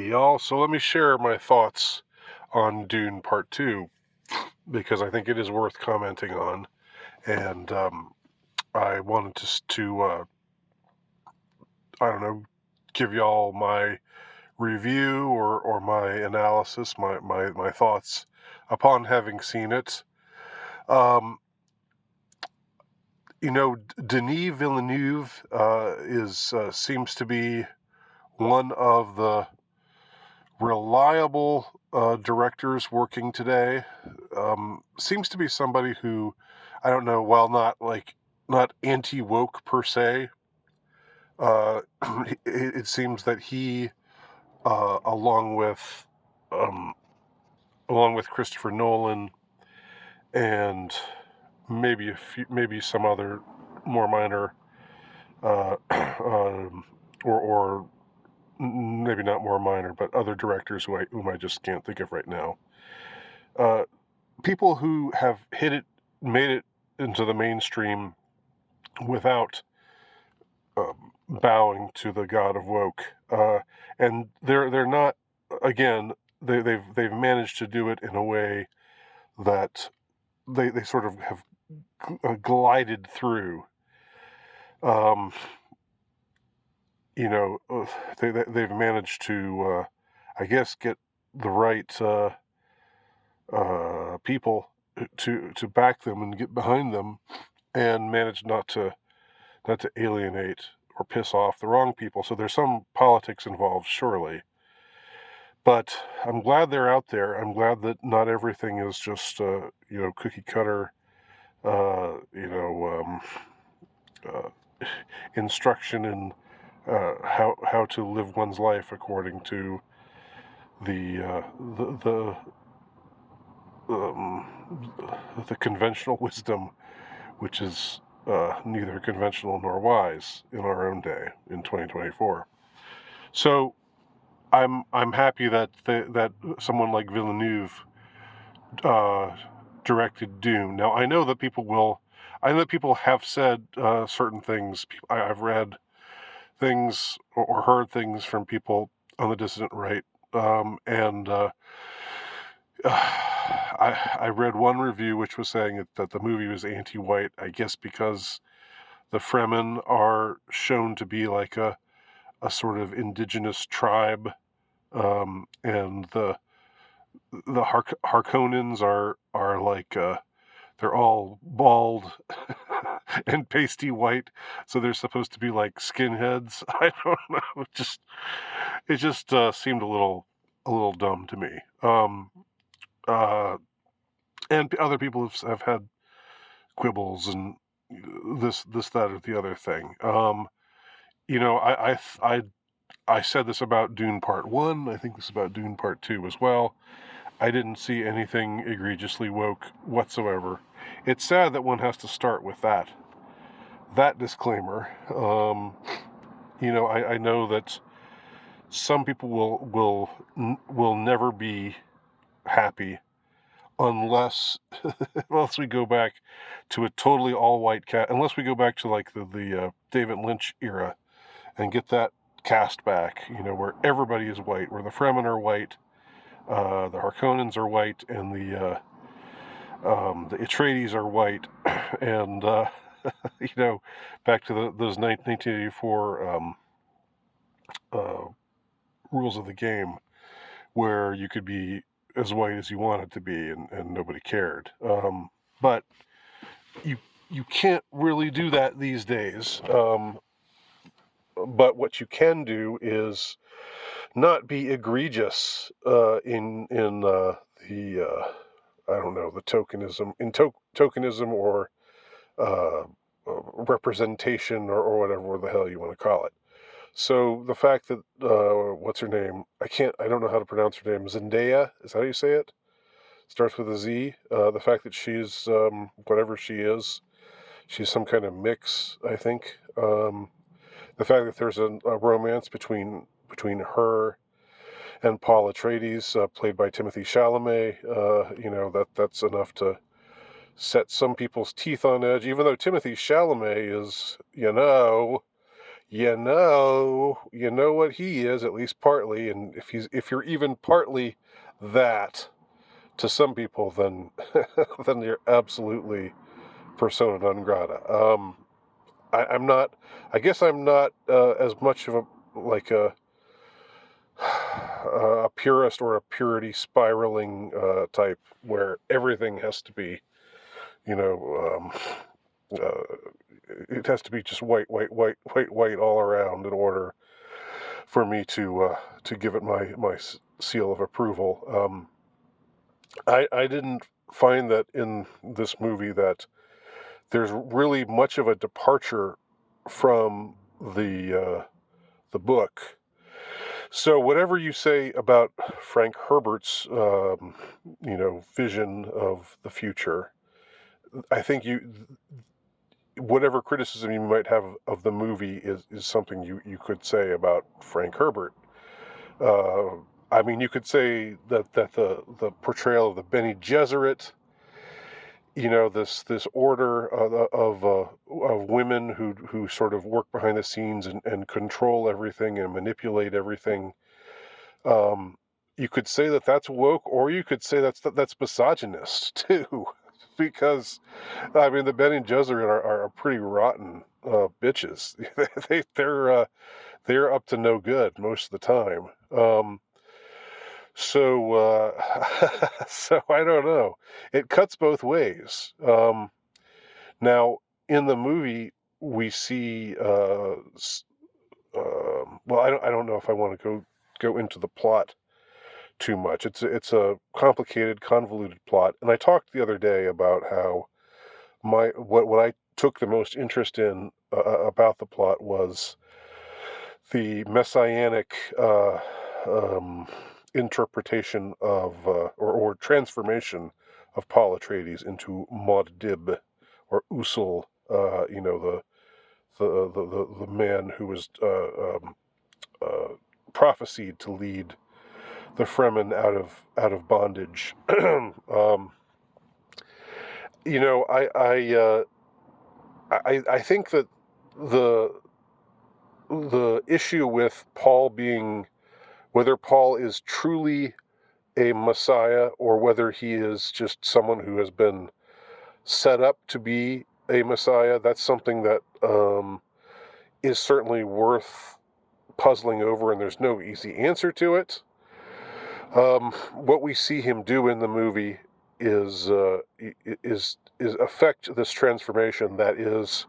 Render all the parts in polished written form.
Hey y'all, so let me share my thoughts on Dune Part 2 because I think it is worth commenting on, and I wanted I don't know, give y'all my review or my analysis, my thoughts upon having seen it. Denis Villeneuve seems to be one of the reliable directors working today. Seems to be somebody who, I don't know, while not anti-woke per se, it seems that he, along with um, Christopher Nolan and maybe some other more minor, or maybe not more minor, but other directors whom I just can't think of right now. People who have made it into the mainstream without bowing to the god of woke, and they're not. Again, they've managed to do it in a way that they sort of have glided through. You know, they've managed to, I guess, get the right people to back them and get behind them, and manage not to alienate or piss off the wrong people. So there's some politics involved, surely. But I'm glad they're out there. I'm glad that not everything is just cookie cutter, uh, you know, um, instruction in how to live one's life according to the um, the conventional wisdom, which is neither conventional nor wise in our own day in 2024. So I'm happy that that someone like Villeneuve directed Dune. Now I know that I know that people have said certain things. I've read things or heard things from people on the dissident right, and I read one review which was saying that the movie was anti-white. I guess because the Fremen are shown to be like a sort of indigenous tribe, and the Harkonnens are like they're all bald and pasty white, so they're supposed to be like skinheads. I don't know. It just seemed a little dumb to me. Uh, and other people have had quibbles and this that or the other thing. I said this about Dune Part 1. I think this is about Dune Part 2 as well. I didn't see anything egregiously woke whatsoever. It's sad that one has to start with that disclaimer. I know that some people will never be happy unless unless we go back to a totally all white cast, unless we go back to like the David Lynch era and get that cast back, where everybody is white, where the Fremen are white, the Harkonnens are white, and the Atreides are white, and back to those 1984 rules of the game, where you could be as white as you wanted to be, and nobody cared. But you can't really do that these days. But what you can do is not be egregious in the I don't know, the tokenism or uh, representation or whatever the hell you want to call it. So the fact that what's her name? I don't know how to pronounce her name. Zendaya, is that how you say it? Starts with a Z. The fact that she's whatever she is, she's some kind of mix, I think. The fact that there's a romance between her and Paul Atreides, played by Timothy Chalamet, that's enough to set some people's teeth on edge. Even though Timothy Chalamet is, you know what he is, at least partly, and if you're even partly that to some people, then then you're absolutely persona non grata. I'm not. I guess I'm not as much of a like a purist or a purity spiraling type where everything has to be, you know, it has to be just white, white, white, white, white all around in order for me to give it my seal of approval. I didn't find that in this movie that there's really much of a departure from the book. So whatever you say about Frank Herbert's vision of the future, I think whatever criticism you might have of the movie is something you could say about Frank Herbert. Uh, I mean, you could say that the portrayal of the Bene Gesserit, this order of women who sort of work behind the scenes and control everything and manipulate everything. Um, you could say that that's woke, or you could say that's misogynist too, because I mean the Bene Gesserit are pretty rotten bitches. They're up to no good most of the time. So I don't know. It cuts both ways. Now in the movie we see. Well, I don't know if I want to go into the plot too much. It's a complicated, convoluted plot. And I talked the other day about how what I took the most interest in about the plot was the messianic interpretation of or transformation of Paul Atreides into Muad'Dib or Usul. The man who was prophesied to lead the Fremen out of bondage. You know, I think that the the issue with Paul being whether Paul is truly a Messiah or whether he is just someone who has been set up to be a Messiah, that's something that is certainly worth puzzling over, and there's no easy answer to it. What we see him do in the movie is affect this transformation that is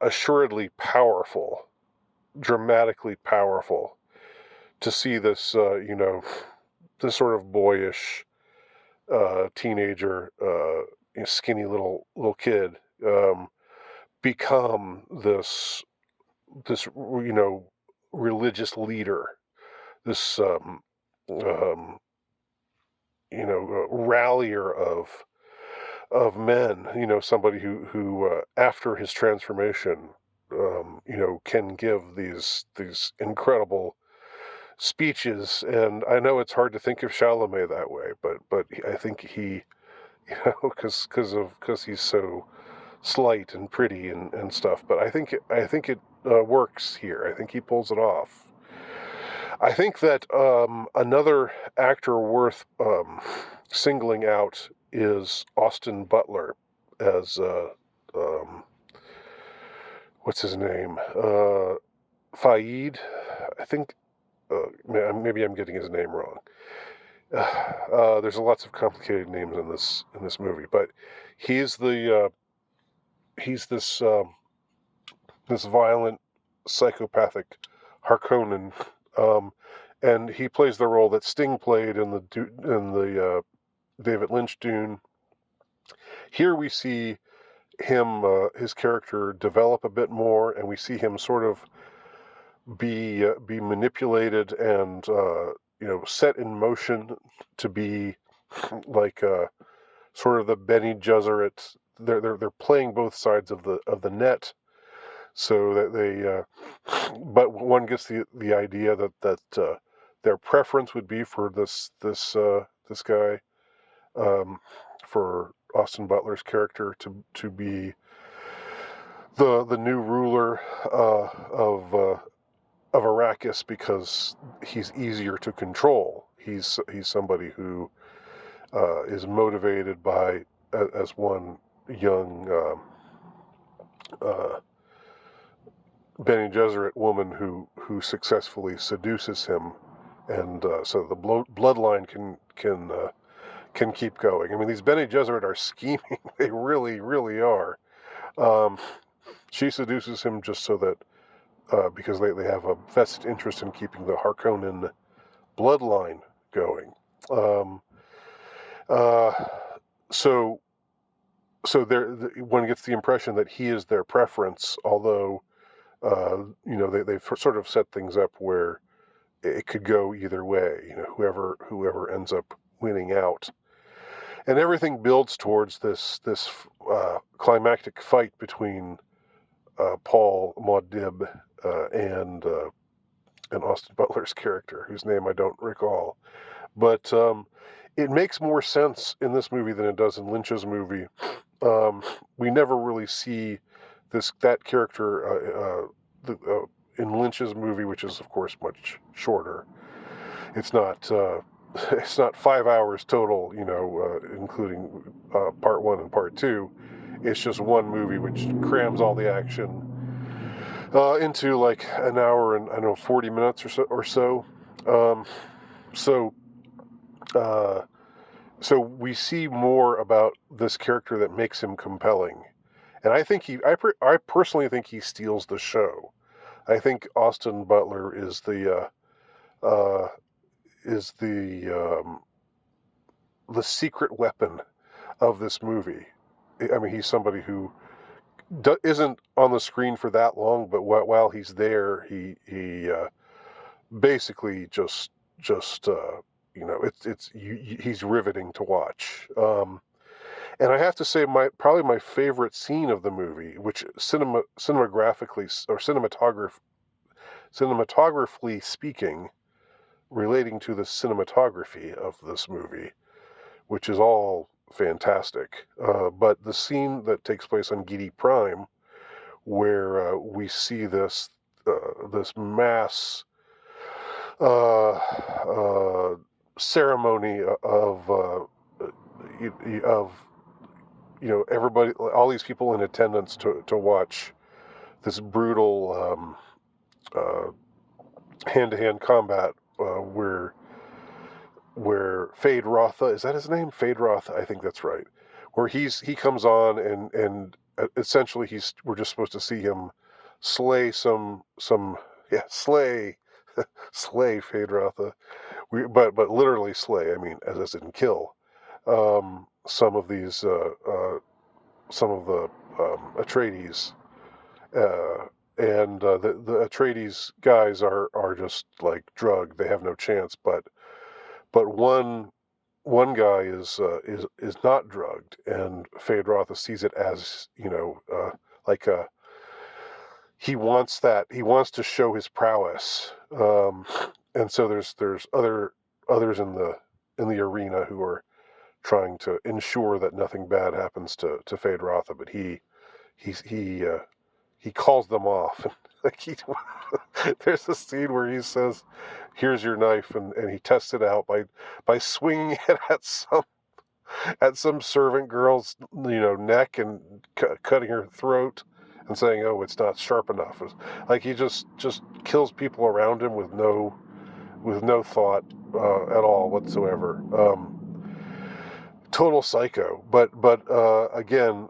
assuredly powerful, dramatically powerful. To see this, this sort of boyish teenager, skinny little kid, become this religious leader, this um, rallier of men, somebody who after his transformation, can give these incredible speeches. And I know it's hard to think of Chalamet that way, but I think he, because he's so slight and pretty and stuff. But I think it works here. I think he pulls it off. I think that another actor worth singling out is Austin Butler as what's his name? Faid. I think maybe I'm getting his name wrong. There's lots of complicated names in this movie, but he's he's this violent psychopathic Harkonnen, um, and he plays the role that Sting played in the David Lynch Dune. Here we see him, his character, develop a bit more, and we see him sort of be manipulated and set in motion to be like sort of the Bene Gesserit. They're playing both sides of the net, so that but one gets the idea that their preference would be for this guy, for Austin Butler's character to be the new ruler of Arrakis because he's easier to control. He's somebody who is motivated by, as one young uh, Bene Gesserit woman who successfully seduces him, and so the bloodline can keep going. I mean, these Bene Gesserit are scheming; they really are. Um, she seduces him just so that because they have a vested interest in keeping the Harkonnen bloodline going. Um, uh, so one gets the impression that he is their preference, although they've sort of set things up where it could go either way. Whoever ends up winning out, and everything builds towards this climactic fight between Paul Muad'Dib and Austin Butler's character, whose name I don't recall. But it makes more sense in this movie than it does in Lynch's movie. We never really see that character in Lynch's movie, which is of course much shorter. It's not it's not 5 hours total, including part 1 and part 2. It's just one movie which crams all the action into like an hour and 40 minutes or so. Um, so uh, so we see more about this character that makes him compelling, and I think I personally think he steals the show. I think Austin Butler is the secret weapon of this movie. I mean, he's somebody who isn't on the screen for that long, but while he's there, he basically he's riveting to watch. And I have to say, probably my favorite scene of the movie, which cinematographically or cinematographically speaking, relating to the cinematography of this movie, which is all fantastic. But the scene that takes place on Giedi Prime, where we see this mass ceremony of everybody, all these people in attendance to watch this brutal hand-to-hand combat where Fade Rotha, is that his name? Fade Rotha, I think that's right. Where he comes on and essentially we're just supposed to see him slay slay slay Fade Rotha. But literally slay. I mean, as in kill some of the Atreides, and the Atreides guys are just like drugged. They have no chance. But one guy is not drugged, and Feyd-Rautha sees it as like he wants to show his prowess, and so there's others in the arena who are trying to ensure that nothing bad happens to Feyd-Rautha, but he calls them off. Like there's a scene where he says, "Here's your knife," and he tests it out by swinging it at some servant girl's neck and cutting her throat and saying, "Oh, it's not sharp enough." Like he just kills people around him with no thought at all whatsoever. Total psycho, but again,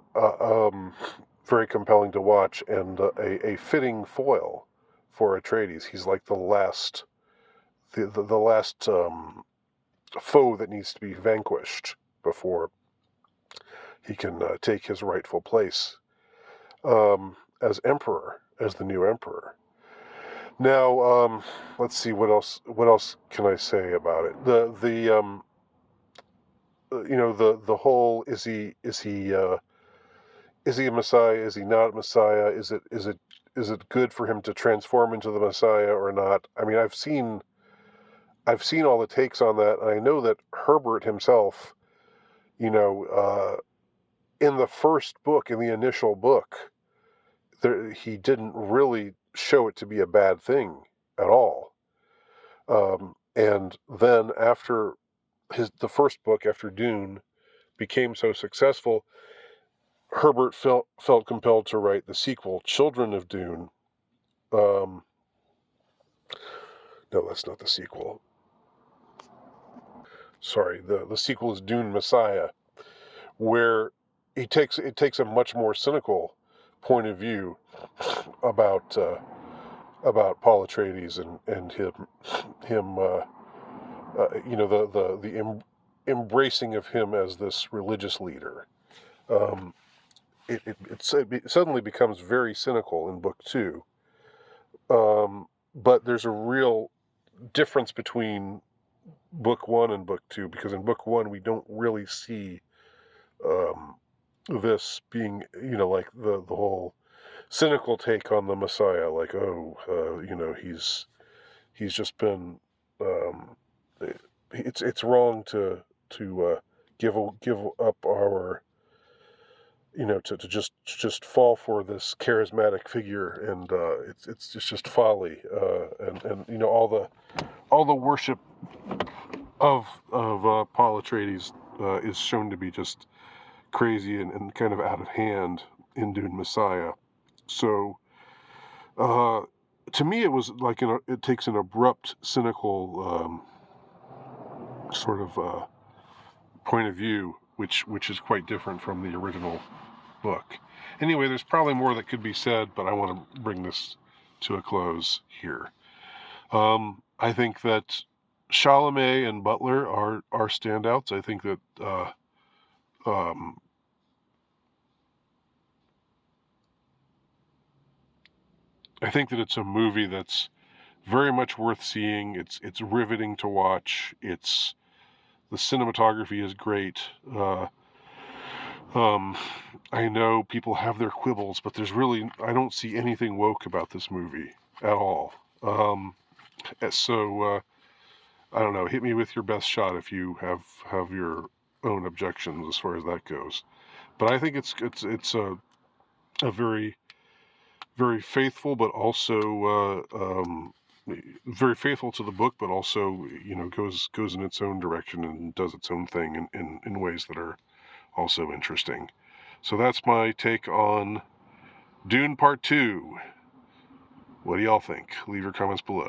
very compelling to watch, and a fitting foil for Atreides. He's like the last foe that needs to be vanquished before he can take his rightful place as emperor, as the new emperor. Now, let's see what else can I say about it. The whole is he a Messiah? Is he not a Messiah? Is it good for him to transform into the Messiah or not? I mean, I've seen all the takes on that, and I know that Herbert himself, in the first book, in the initial book, he didn't really show it to be a bad thing at all. And then after the first book, after Dune, became so successful, Herbert felt compelled to write the sequel, Children of Dune. No, that's not the sequel. Sorry, the sequel is Dune Messiah, where it takes a much more cynical point of view about Paul Atreides and him embracing of him as this religious leader. It suddenly becomes very cynical in book 2, but there's a real difference between book 1 and book 2, because in book 1 we don't really see this being, like the whole cynical take on the Messiah, like, he's just been, it's wrong to give up our, to just fall for this charismatic figure, and it's just folly, and all the worship of Paul Atreides is shown to be just crazy and kind of out of hand in Dune Messiah. So to me, it was like it takes an abrupt, cynical sort of point of view, which is quite different from the original book. Anyway, there's probably more that could be said, but I want to bring this to a close here. I think that Chalamet and Butler are standouts. I think that it's a movie that's very much worth seeing. It's riveting to watch. The cinematography is great. I know people have their quibbles, but I don't see anything woke about this movie at all. So I don't know. Hit me with your best shot if you have your own objections as far as that goes. But I think it's a very, very faithful, but also very faithful to the book, but also goes in its own direction and does its own thing in ways that are also interesting. So that's my take on Dune Part 2. What do y'all think? Leave your comments below.